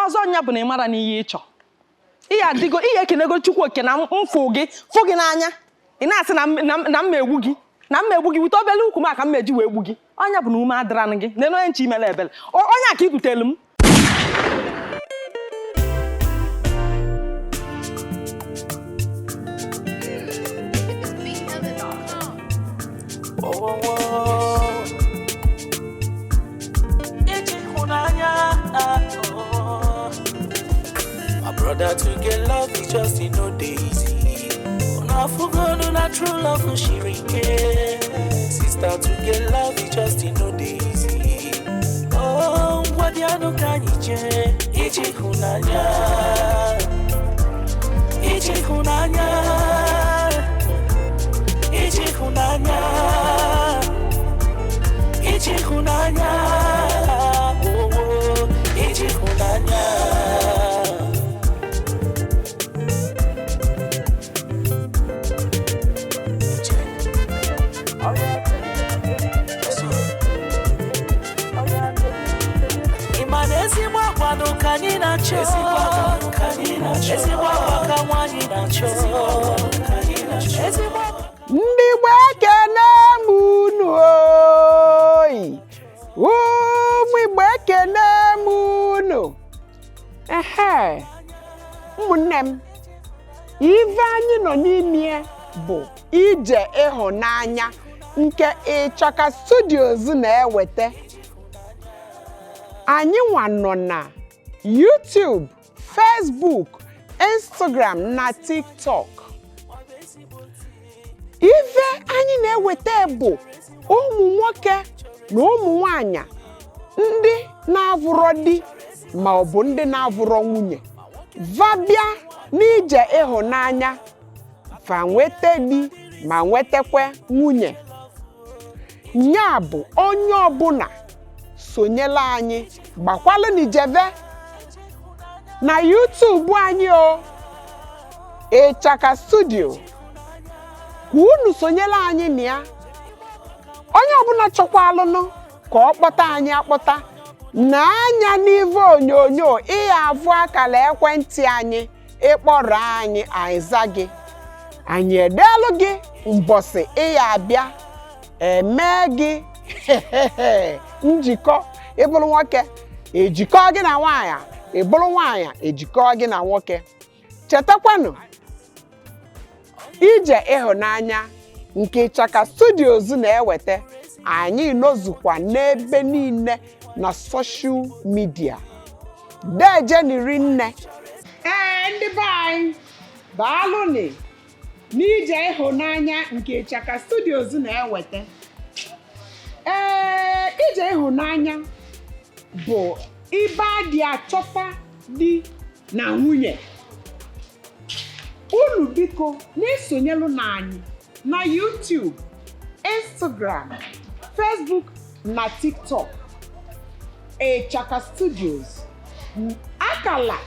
ọzọ nya bụ na ịmara n'ihe ịchọ ihe adịgo ihe ekenego Chukwu oke na mfụ gị n'anya ị na-asị na mma egbu gị wute obele ukwu m aka m meji wee egbu gị ọnya bụ na ume adịranụ gị na onye nche imele ebele onye aka ibutelu m My brother to get love is just no daisy. Una fugo na true love she rike. Sister to get love is just no daisy. Oh, what ya no kanije? Ije Ihunanya, Ije Ihunanya, Ije Ihunanya, Ije Ihunanya. Oh, Ije Ihunanya. Ndị Igbo ekene m unu oyi ụmụ Igbo ekene m unu ụmụnne m ife anyị nọ n'ime bụ Ije Ihunanya nke Ichaka Studios na-eweta. Anyị nwa nọ na YouTube, Facebook, Instagram na TikTok. Ife anyị na-eweta bụ ụmụ nwoke na ụmụ nwanyị ndị na-avụrọ di ma ọ bụ ndị na-avụrọ nwunye vabịa n'Ije Ihunanya fa nweta di ma nwetakwa nwunye. Nya bụ onye ọbụla sonyela anyị gbakwala n'ijeve na YouTube anyị o Ichaka Studios ka unu sonyela anyị na ya. Onye ọbụla chọkwa alụnụ ka ọ kpọta anyị akpọta na anya n'ive onyonyo ịya avụ akala ekwentị anyị ịkpọrọ anyị aiza gị anyị edeelu gị mbọsị ịya abịa eme gị njikọ ịbụrụ nwoke ejikọ gị na nwaanyị ịbụrụ nwaanyị ejikọ gị na nwoke. Chetakwanụ Ije Ihunanya nke Ichaka Studios na-eweta. Anyị nozukwa n'ebe niile na social media. Dejeniri nne ndị be anyị baalụnị n'Ije Ihunanya nke Ichaka Studios na-eweta. Ije Ihunanya bụ ibe adị achọta di na nwunye. Unu biko na-esonyelu na anyị na YouTube, Instagram, Facebook na TikTok. Ichaka Studios. Akala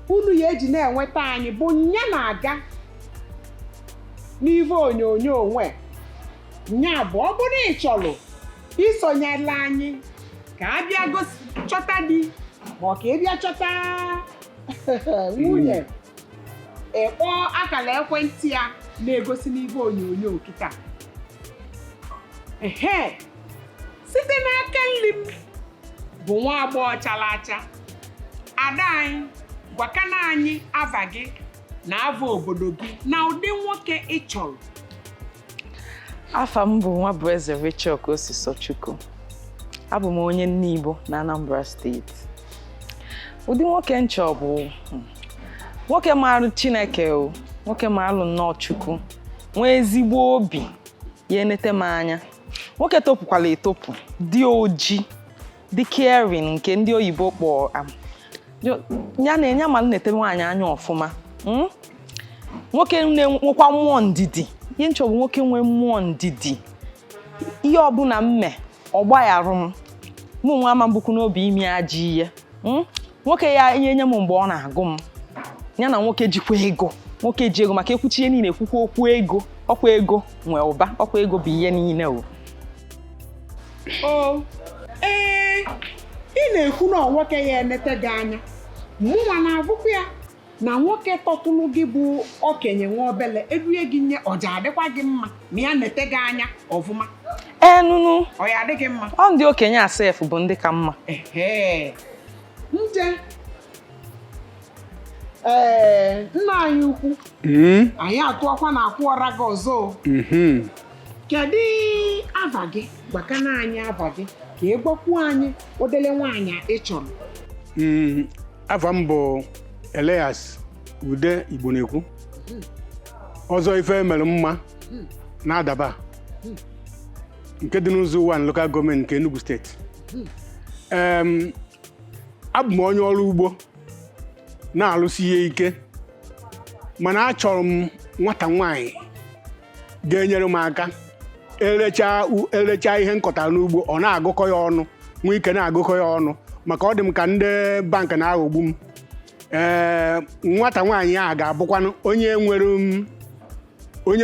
unu ya eji na-enweta anyị bụ nya na-aga n'ive onyonyo onwe. Nya bụ ọ bụrụ ịchọrọ isonyela anyị ka abịa gosi chọta di ma ka ịbịa chọta nwunye ịkpọ akala ekwentị ya na-egosi n'ive onyonyo kịta. Site n'aka nri m bụ nwa agbọghọ chara acha. Ada anyị gwakana anyị ava gị na ava obodo gị na ụdị nwoke ị chọrọ. Afa m bụ nwa bụ eze Rachel Osisochukwu. Abụ m onye Nigbo na Anambra steeti. Ụdị nwoke nchọ bụ nwoke maara Chineke o, nwoke maara nnọọ Chukwu, nwee ezigbo obi ya enete m anya. Nwoke topukwala etopu, dị oji, dị caring nke ndị oyibo kpọrọ ya na-enye amalụ na-ete nwaanyị anya ọfụma. Nwoke na-enwekwa mmụọ ndidi. Ihe nchọ bụ nwoke nwe mmụọ ndidi. Ihe ọbụla mme ọgbayarụ m nwe ama mbukwu n'obi imi ajị ihe. Nwoke ya ihe nye m mgbe ọ na-agụ m. Ya na nwoke jikwa ego. Nwoke ji ego maka ekwuchi ihe niile ekwukwa okwu ego. Ọkwa ego nwe ụba. Ọkwa ego bụ ihe niile o. Ị na-ekwu na nwoke ya enete gị anya mụnwa na-abụkwa ya na nwoke tọtụlụ gị bụ okenye nwa obele eduye gị nye ọja adịkwa gị mma ma ya nete gị anya ọfụma nunu ọ ya adị gị mma ọ ndị okenye asef bụ ndị ka mma nje nna anyị ukwu anyị atụọkwa na akwụ ọra gị ọzọ kedu ava gị gbakana anyị ava gị ka ị gbakwuo anyị ụdịrị nwaanyị ị chọrọ afa m bụ Elias Ude Igbo na-ekwu ọzọ ife mere mma na-adaba nke dị n'ụzọ 1 local gọọmenti nke Enugu steeti abụ m onye ọrụ ugbo na-alụsi ihe ike mana achọrọ m nwata nwaanyị ga-enyere m aka erecha ihe nkọtara n'ugbo ọ na-agụkọ ya ọnụ nwee ike na-agụkọ ya ọnụ maka ọ dị m ka ndị bank na-aghọgbu m nwata nwaanyị a ga-abụkwanụ onye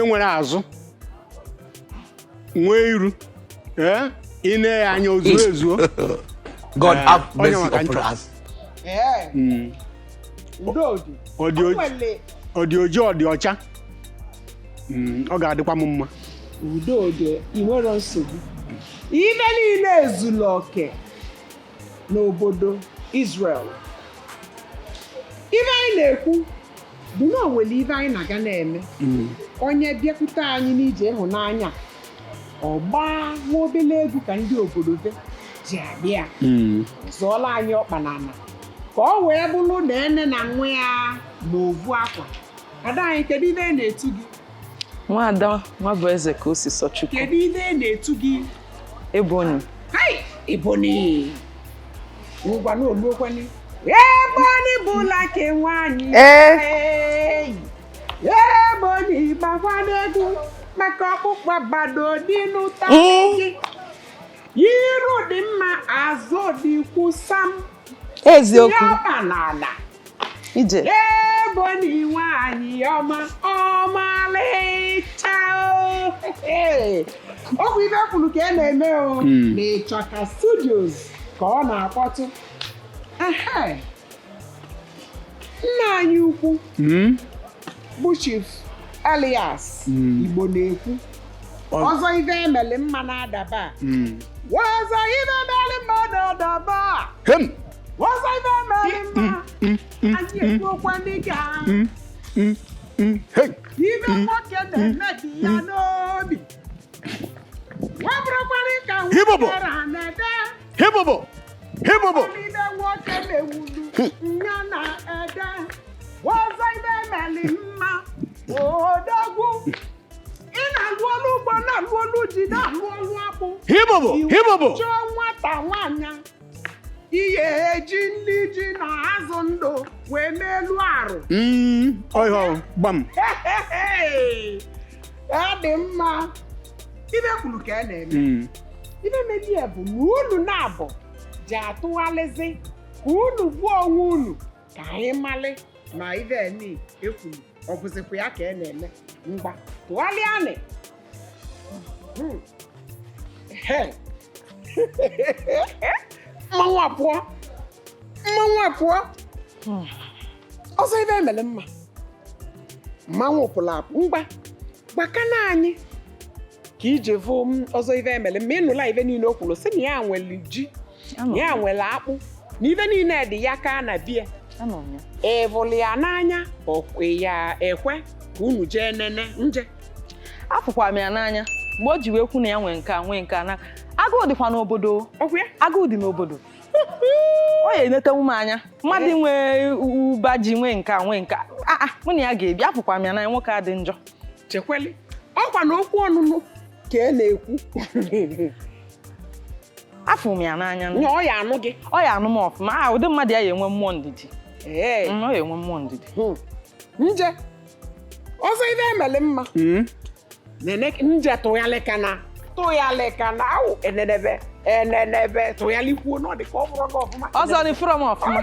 nwere azụ nwee iru ine ya anya ozuo ezuo God have mercy upon us. ọ dị oji ọ dị ọcha ọ ga-adịkwa m mma udo ị nwere nsogbu ibe niile ezulu oke n'obodo Israel ibe anyị na-ekwu bụ na onwere ibe anyị na-aga na-eme onye bịakwute anyị n'ije ịhụnanya ọ gbaa nwa obele egwu ka ndị obodo be ji abịa zụọla anyị ọkpa n'ala ka ọ wee bụrụ na ene na nwa ya n'ovu akwa ada anyị kedu ibe na-etu gị Nwada nwa bụ eze ka o si sọ Chukwu kedu ibe na-etu gị Ebonyi Ebonyi ngwa na oluokwani Ebonyi bụla ke nwaanyị Ebonyi gbakwana egwu maka ọkpụkpa bado dị n'ụta gị iru dị mma azụ dị kwụsam eziokwu n'ala ije Ebonyi nwaanyị ọmalịcha ọgwụ ibe kwuru ka e na-eme na Ichaka Studios ka ọ na-akpọtụ nna anyị ukwu bụ Chief Elias Igbo na-ekwu ọzọ ibe emeli mma na-adaba ọzọ ibe emeli mma na-adaba ọzọ ibe emeli mma anyị ekwuokwa ndị ga ibe nwoke na-eme dị ya n'obi wabụrụkwara ka nwere na-ede ibe nwoke na-ewulu nya na-ede ọzọ ibe emeli mma odogwu ị na-alụ ọlụ ugbo na-alụ ọlụ ji na-alụ ọlụ akpụ chọọ nwata nwanyị ihe eji nri ji na azụ ndụ wee melu arụ gbam dị mma ibe kwuru ka a na-eme ibe medi ya bụ na unu na-abụ ji atụghalịzi ka unu gbuo onwe unu ka anyị malị na ibe ni ekwuru ọ bụzikwa ya ka a na-eme ngwa tụghalịanị mmanwụ apụọ ọzọ ibe emele mma mmanwụ pụrụ apụ ngwa gbakana anyị ka ije vụ ọzọ ibe emele mma ịnụla ibe niile o kwuru sị na ya nwere ji ya nwere akpụ na ibe niile dị ya ka na bie ịvụlụ ya n'anya ya ekwe ka unu jee nene nje afụkwa m ya n'anya mgbe o ji wee kwu na ya nwee nke a na agụụ dịkwa n'obodo agụụ dị n'obodo ọ ya enetenwu m anya mmadụ nwee ụba ji nwee nka mụ na ya ga-ebi afụkwa m ya n'anya nwoke a dị njọ chekweli ọkwa na okwu ọnụnụ ka e na-ekwu afụ m ya n'anya ọ ya anụ gị ọ ya anụ m ọfụma ụdị mmadụ ya enwe mmụọ ndidi ọ ya enwe mmụọ ndidi nje ọzọ ibe emele mma nje tụyalịkana awụ enenebe tụyalikwuo n'ọdị ka ọ bụrụ gị ọfụma ọzọ dị fụrụ m ọfụma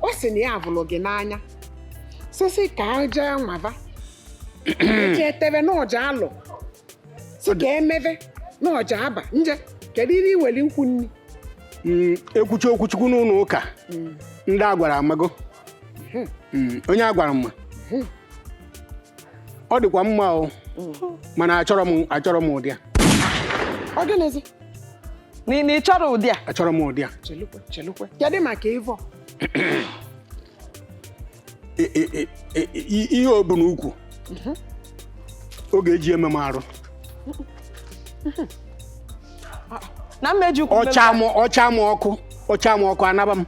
ọ sị na ya avụlụ gị n'anya sịsị ka jee nwava eje tebe n'ọja alụ sị ka emebe n'ọja aba nje kedu ihe iweli nkwu nni ekwuchi okwuchukwu n'ụlọ ụka ndị a gwara amago onye a gwara mma ọ dịkwa mma o mana achọrọ m ụdị a ọ gịnịzi na ị chọrọ ụdị a achọrọ m ụdị a chelukwe kedụ maka ịvọ ihe o bu n'ukwu ọ ga-eji eme m arụ na mmeji ukwu ọcha m ọkụ anaba m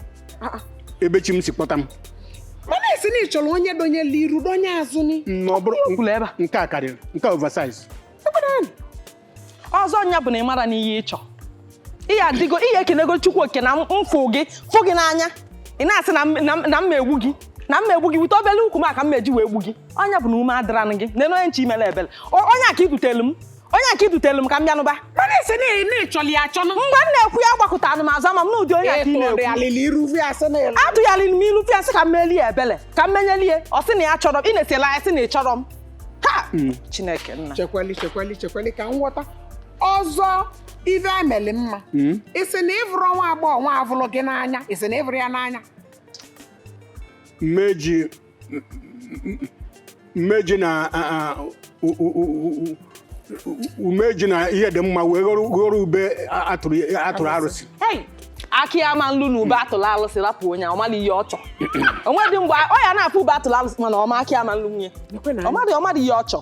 ebe chi m si kpọta m mana esi na ị chọrọ onye donyela iru donye azụ ni nke a karịrị nke oversize ọzọ nya bụ na ị mara n'ihe ịchọ ihe ekenego Chukwu oke na mfụ gị n'anya ị na-asị na mma egwu gị wute obele ukwu maka mmeji wee egwu gị ọnya bụ na ume adịranụ gị nene onye nche imele ebele onye aka idutelu m ka m bịanụba mana esi na ịchọrọ ya achọ mgbe m na-ekwu ya gbakọtara m azụ ama m n'ụdị onye aka ị na-ekwu atụghalị m ilu fiasị ka m melie ebele ka m menyelie ọ sị na ya chọrọ m ị na-esela ya sị na ị chọrọ m ha Chineke nna chekweli ka m ghọta ọzọ ive emeli mma isi na ịvụrụ nwa agbọghọ nwa avụlụ gị n'anya isi na ịvụrụ ya n'anya umeji na ihe dị mma wee ghọrọ ube atụrụ arụsị akị ama nlu na ube atụrụ alụsị rapụ onye ọmali ihe ọ chọ onwe dị mgbe ọ ya na-afụ ube atụrụ alụsị mana ọma akị ama nlu nwunye ọmali ihe ọ chọ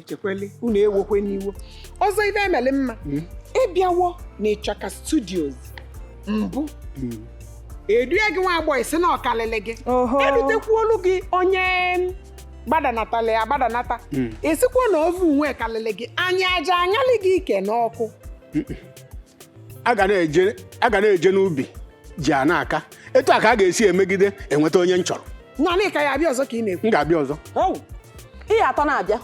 chekweli unu ewokwe n'iwo ọzọ ive emeli mma ịbịawo na Ichaka Studios mbụ edue gị nwa agbọghọ isi na ọkalịlị gị edutekwuolu gị onye gbadanata esikwa na ovu nwe kalịlị gị anya aja anyalị gị ike n'ọkụ a ga na-eje n'ubi ji a na-aka etu a ka a ga-esi emegide enweta onye m chọrọ naanị ka ya abịa ọzọ ka ị na-ekwu m ga-abịa ọzọ ihe atọ na-abịa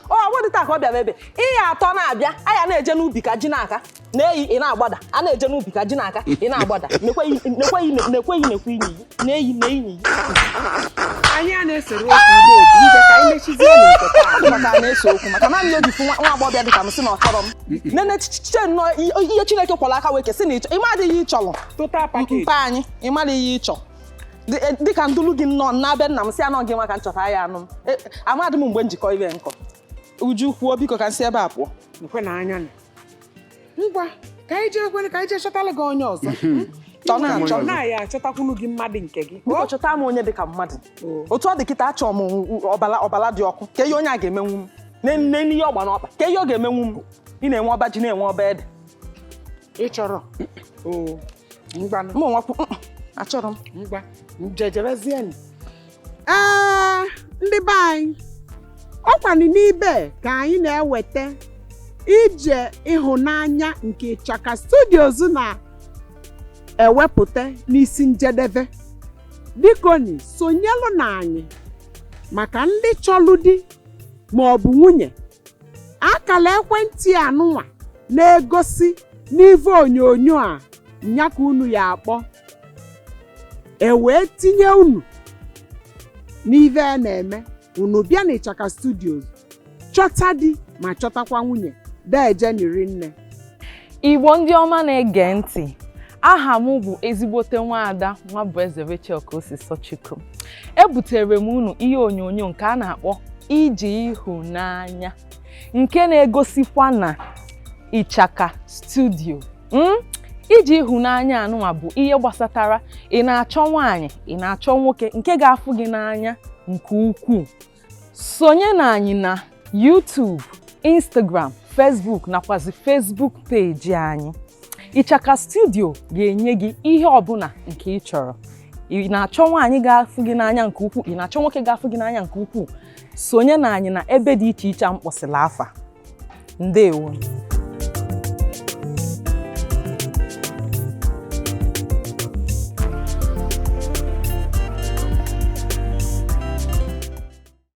ọ taa ka ọ bịa ebe ihe atọ na-abịa anya na-eje n'ubi ka ji n'aka na-eyi ị na-agbada a na-eje n'ubi ka ji n'aka ị na-agbada nekweghị na-eyi anyị a na-esere okwu ije ka anyị mechizie n'ike maka na-ese okwu maka naanị o jifu nwa agbọghọbịa dị ka m sị na ọ chọrọ m nene chiche nnọọ ihe Chineke kwara aka wee kesị na ịmadị ihe ị chọrọ total package mpa anyị ịmadị ihe ị chọ dịka ndulu gị nnọọ na-abịa nna m si anọ gị nwa ka nchọta ya anụ m amadị m mgbe njikọ ibe nkọ Uju kwuo biko ka nsị ebe a pụọ nkwe na anya ngwa ka anyị jee chọtala gị onye ọzọ chọ na ya achọtakwunu gị mmadụ nke gị biko chọta m onye dịka mmadụ otu ọ dị kịta achọ m ọbala dị ọkụ ka ihe onye a ga-emenwu m n'ihe ọgba n'ọkpa ka ihe ọ ga-emenwu m ị na-enwe ọba ji na-enwe ọba ede ị chọrọ ngwanụ m nwakwu achọrọ m ngwa njejebezienụ ndị be anyị ọkwanụ n'ibe ka anyị na-eweta Ije Ihunanya nke Ichaka Studios na-ewepụta n'isi njedebe bikoni sonyelu na anyị maka ndị chọlụ di ma ọ bụ nwunye akala ekwentị anụnwa na-egosi n'ive onyonyo a nya ka unu ya akpọ wee tinye unu n'ive a na-eme unu bịa na Ichaka Studios chọta di ma chọtakwa nwunye deje niri nne Igbo ndị ọma na-ege ntị aha m bụ ezigbote nwaada Nwabueze Rachel Kosisochukwu ebutere m unu ihe onyonyo nke a na-akpọ Ije Ihunanya nke na-egosikwa na Ichaka Studio Ije Ihunanya anụnwa bụ ihe gbasatara ị na-achọ nwaanyị ị na-achọ nwoke nke ga-afụ gị n'anya nke ukwuu sonye na anyị na YouTube, Instagram, Facebook nakwazi Facebook page anyị Ichaka Studio ga-enye gị ihe ọbụla nke ị chọrọ ị na-achọ nwaanyị ga-afụ gị n'anya nke ukwuu ị na-achọ nwoke ga-afụ gị n'anya nke ukwuu sonye na anyị na ebe dị iche iche mkpọsịla afa ndewo